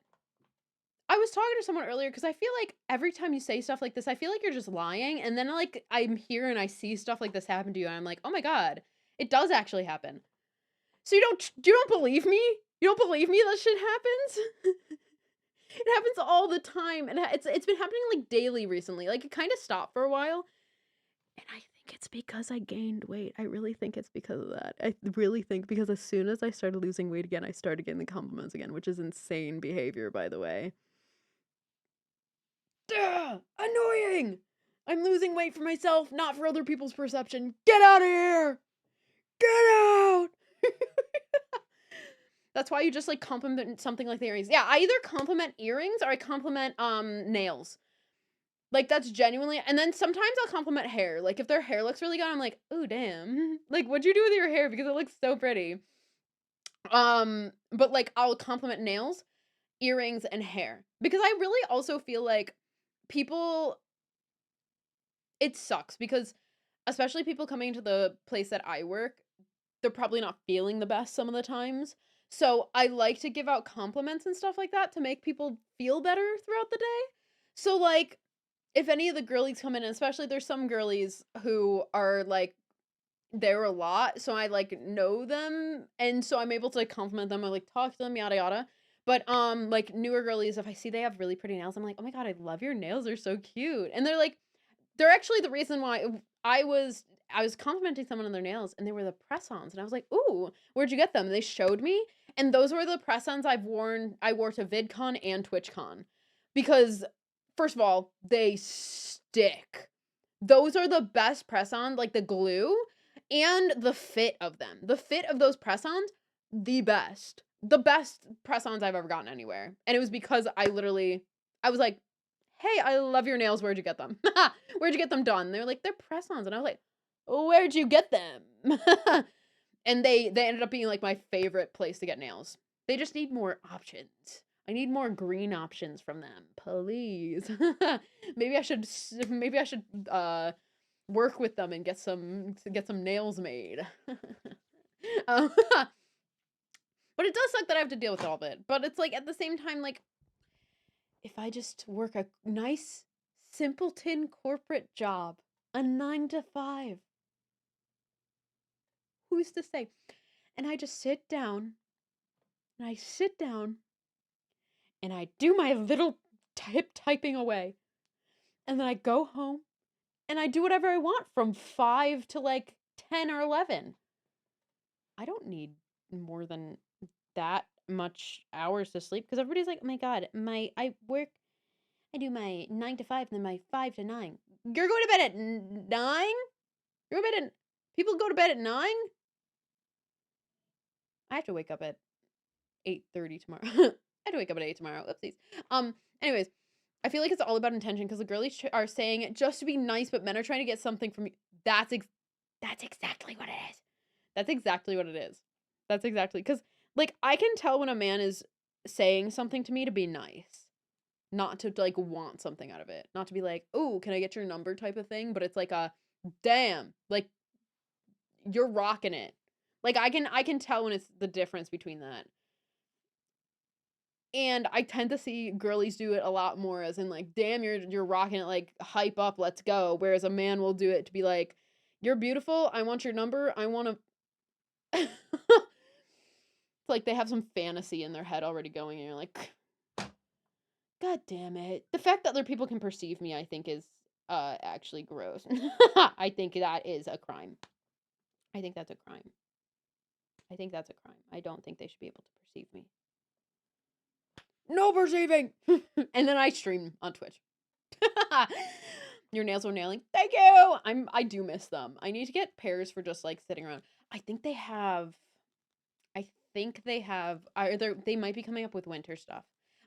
I was talking to someone earlier because I feel like every time you say stuff like this, I feel like you're just lying. And then, like, I'm here and I see stuff like this happen to you, and I'm like, oh my God, it does actually happen. So you don't believe me? You don't believe me that shit happens?" It happens all the time, and it's been happening, like, daily recently, like, it kinda stopped for a while, and I think it's because I gained weight. I really think it's because of that. I really think because as soon as I started losing weight again, I started getting the compliments again, which is insane behavior, by the way. Duh! Annoying! I'm losing weight for myself, not for other people's perception. Get out of here! Get out! That's why you just, like, compliment something like the earrings. Yeah, I either compliment earrings or I compliment, nails. Like, that's genuinely and then sometimes I'll compliment hair. Like, if their hair looks really good, I'm like, "Ooh, damn. Like, what'd you do with your hair? Because it looks so pretty." But, like, I'll compliment nails, earrings, and hair. Because I really also feel like people it sucks because especially people coming to the place that I work, they're probably not feeling the best some of the times. So I like to give out compliments and stuff like that to make people feel better throughout the day. So like if any of the girlies come in, and especially there's some girlies who are like there a lot, so I like know them and so I'm able to like compliment them or like talk to them, yada yada. But like newer girlies, if I see they have really pretty nails, I'm like, "Oh my god, I love your nails, they're so cute." And they're actually the reason why I was complimenting someone on their nails and they were the press-ons and I was like, "Ooh, where'd you get them?" And they showed me and those were the press-ons I wore to VidCon and TwitchCon. Because first of all, they stick. Those are the best press-ons, like the glue and the fit of them. The fit of those press-ons, the best. The best press-ons I've ever gotten anywhere. And it was because I was like, "Hey, I love your nails. Where'd you get them?" "Where'd you get them done?" They're like, "They're press-ons." And I was like, "Where'd you get them?" And they ended up being like my favorite place to get nails. They just need more options. I need more green options from them, please. Maybe I should work with them and get some nails made. um, but it does suck that I have to deal with all of it. But it's like at the same time, like if I just work a nice simpleton corporate job, a 9 to 5, who's to say? And I just sit down and I do my little typing away. And then I go home and I do whatever I want from 5 to like 10 or 11. I don't need more than that much hours to sleep because everybody's like, oh my God, I do my 9 to 5 and then my 5 to 9. You're going to bed at 9? You're going to bed at, people go to bed at 9? I have to wake up at 8:30 tomorrow. I have to wake up at 8 tomorrow. Oopsies. Anyways, I feel like it's all about intention because the girlies are saying it just to be nice, but men are trying to get something from you. That's exactly what it is. That's exactly what it is. That's exactly because like I can tell when a man is saying something to me to be nice, not to like want something out of it, not to be like, oh, can I get your number type of thing, but it's like a damn, like you're rocking it. Like I can tell when it's the difference between that. And I tend to see girlies do it a lot more as in like, damn, you're rocking it, like hype up, let's go. Whereas a man will do it to be like, you're beautiful, I want your number, I want to it's like they have some fantasy in their head already going and you're like, God damn it. The fact that other people can perceive me, I think is actually gross. I think that is a crime. I think that's a crime. I don't think they should be able to perceive me. No perceiving. And then I stream on Twitch. Your nails are nailing. Thank you. I do miss them. I need to get pairs for just like sitting around. I think they have either they might be coming up with winter stuff.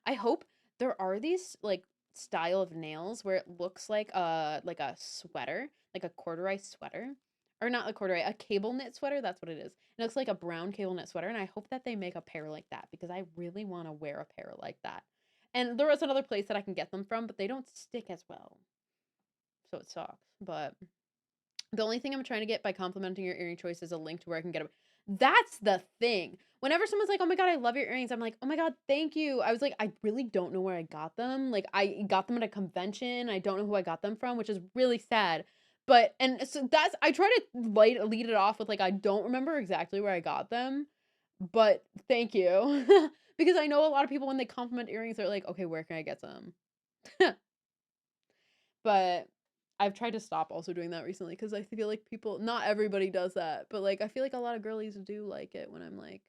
I hope there are these like style of nails where it looks like a sweater, like a corduroy sweater. Or not a corduroy, a cable knit sweater. That's what it is. It looks like a brown cable knit sweater, and I hope that they make a pair like that because I really want to wear a pair like that. And there was another place that I can get them from, but they don't stick as well. So it sucks. But the only thing I'm trying to get by complimenting your earring choice is a link to where I can get them. That's the thing. Whenever someone's like, oh my God, I love your earrings, I'm like, oh my God, thank you. I was like, I really don't know where I got them. Like, I got them at a convention. I don't know who I got them from, which is really sad. But, and so I try to lead it off with like, I don't remember exactly where I got them, but thank you. Because I know a lot of people, when they compliment earrings, they're like, okay, where can I get some? But I've tried to stop also doing that recently because I feel like not everybody does that, but like, I feel like a lot of girlies do like it when I'm like,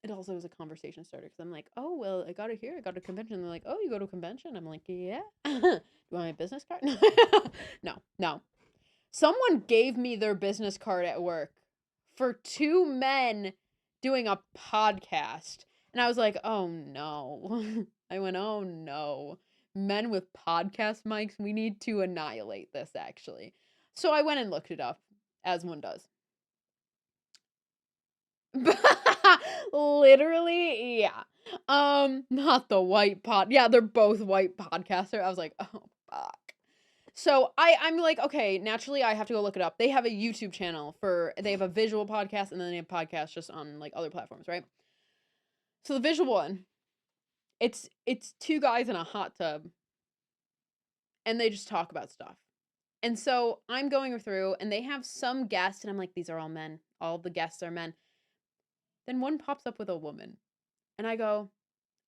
it also is a conversation starter because I'm like, oh, well, I got it here. I got a convention. And they're like, oh, you go to a convention? I'm like, yeah. Do you want my business card? No. Someone gave me their business card at work for 2 men doing a podcast. And I was like, oh no. I went, oh no. Men with podcast mics, we need to annihilate this actually. So I went and looked it up, as one does. Literally, yeah. Not the white pod. Yeah, they're both white podcaster. I was like, oh fuck. So I'm like, okay, naturally I have to go look it up. They have a YouTube channel they have a visual podcast and then they have podcasts just on like other platforms, right? So the visual one, it's 2 guys in a hot tub and they just talk about stuff. And so I'm going through and they have some guests and I'm like, these are all men. All the guests are men. Then one pops up with a woman. And I go,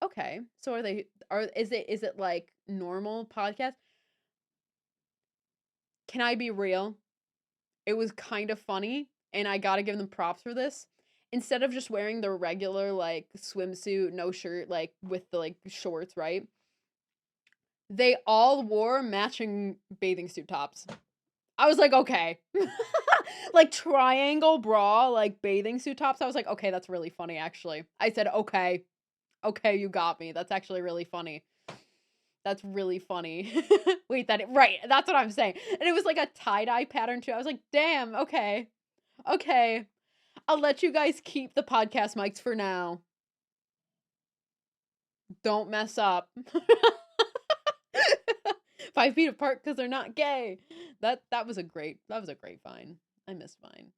okay, so is it like normal podcast? Can I be real? It was kind of funny, and I gotta give them props for this. Instead of just wearing their regular like swimsuit, no shirt, like with the like shorts, right? They all wore matching bathing suit tops. I was like, okay. Like triangle bra, like bathing suit tops. I was like, okay, that's really funny actually. I said, okay. Okay, you got me. That's actually really funny. That's really funny. Wait, right, that's what I'm saying. And it was like a tie-dye pattern too. I was like, damn, okay. Okay. I'll let you guys keep the podcast mics for now. Don't mess up. If 5 feet apart because they're not gay. That was a great Vine. I miss Vine.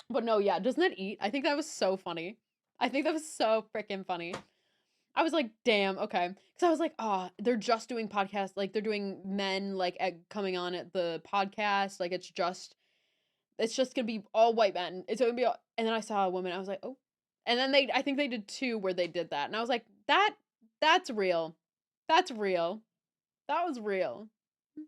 But no, yeah, doesn't it eat? I think that was so funny. I think that was so freaking funny. I was like, damn, okay. Because I was like, oh, they're just doing podcasts. Like, they're doing men, like, coming on at the podcast. Like, it's just gonna be all white men. It's gonna be all, and then I saw a woman. I was like, oh. And then I think they did 2 where they did that. And I was like, that's real. That's real. That was real.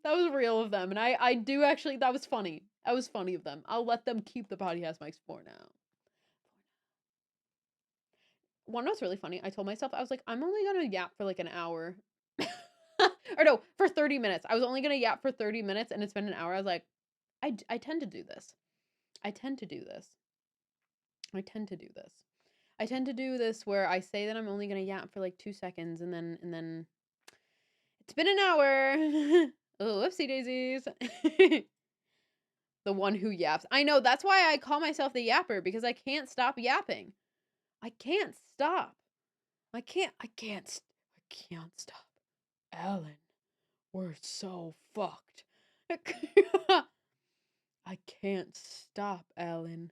That was real of them. And I do actually, that was funny. That was funny of them. I'll let them keep the podcast mics for now. One was really funny. I told myself, I was like, I'm only gonna yap for like an hour. Or no, for 30 minutes. I was only gonna yap for 30 minutes and it's been an hour. I was like, I tend to do this. I tend to do this. I tend to do this. I tend to do this where I say that I'm only gonna yap for like 2 seconds and then it's been an hour. Oh, whoopsie daisies. The one who yaps. I know, that's why I call myself the yapper, because I can't stop yapping. I can't stop. I can't stop. Alan, we're so fucked. I can't stop, Alan.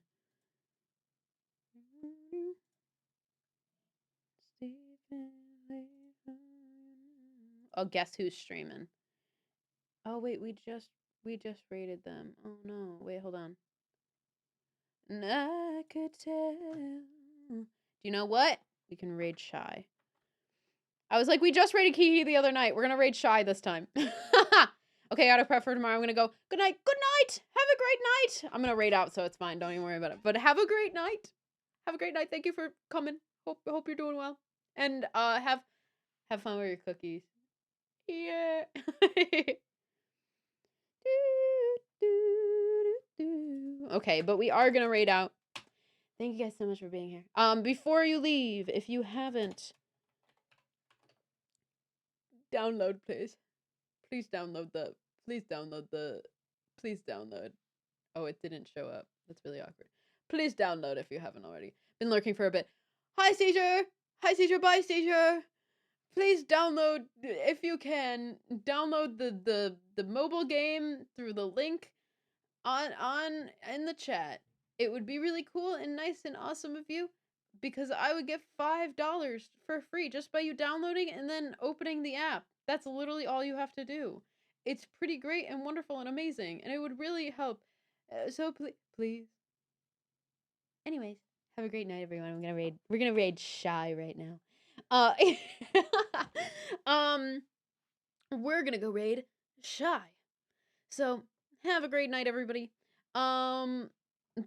Oh, guess who's streaming? Oh wait, we just raided them. Oh no, wait, hold on. And I could tell. Do you know what? We can raid Shy. I was like, we just raided Kiki the other night. We're gonna raid Shy this time. Okay, out of prep for tomorrow. I'm gonna go, good night. Good night. Have a great night. I'm gonna raid out, so it's fine. Don't even worry about it. But have a great night. Have a great night. Thank you for coming. Hope you're doing well. And have fun with your cookies. Yeah. Okay, but we are gonna raid out. Thank you guys so much for being here. Before you leave, if you haven't, download, please. Please download. Oh, it didn't show up. That's really awkward. Please download if you haven't already. Been lurking for a bit. Hi, Seizure. Hi, Seizure. Bye, Seizure. Please download, if you can, download the mobile game through the link on in the chat. It would be really cool and nice and awesome of you, because I would get $5 for free just by you downloading and then opening the app. That's literally all you have to do. It's pretty great and wonderful and amazing, and it would really help. So please. Anyways, have a great night, everyone. We're gonna raid Shy right now. We're gonna go raid Shy. So have a great night, everybody.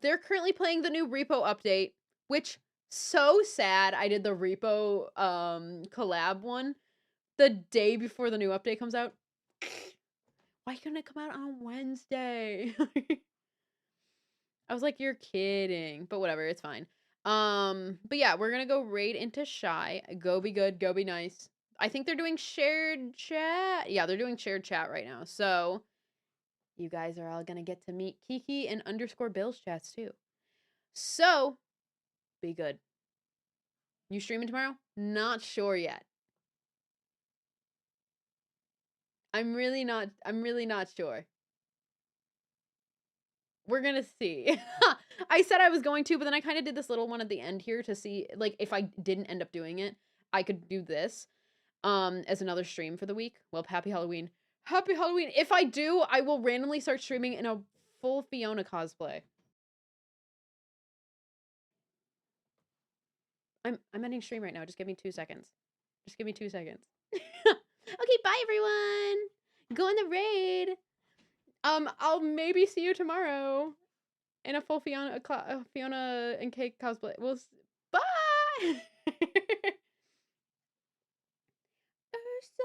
They're currently playing the new Repo update, which, so sad. I did the Repo collab one the day before the new update comes out. Why couldn't it come out on Wednesday? I was like, you're kidding. But whatever, it's fine. But yeah, we're gonna go raid into Shy. Go be good, go be nice. I think they're doing shared chat. Yeah, they're doing shared chat right now. So you guys are all gonna get to meet Kiki and _Bill's chats too. So be good. You streaming tomorrow? Not sure yet. I'm really not sure. We're gonna see. I said I was going to, but then I kind of did this little one at the end here to see, like, if I didn't end up doing it, I could do this as another stream for the week. Well, happy Halloween. Happy Halloween. If I do, I will randomly start streaming in a full Fiona cosplay. I'm ending stream right now. Just give me 2 seconds. Just give me 2 seconds. Okay, bye everyone. Go on the raid. I'll maybe see you tomorrow in a full Fiona and Cake cosplay. Bye. So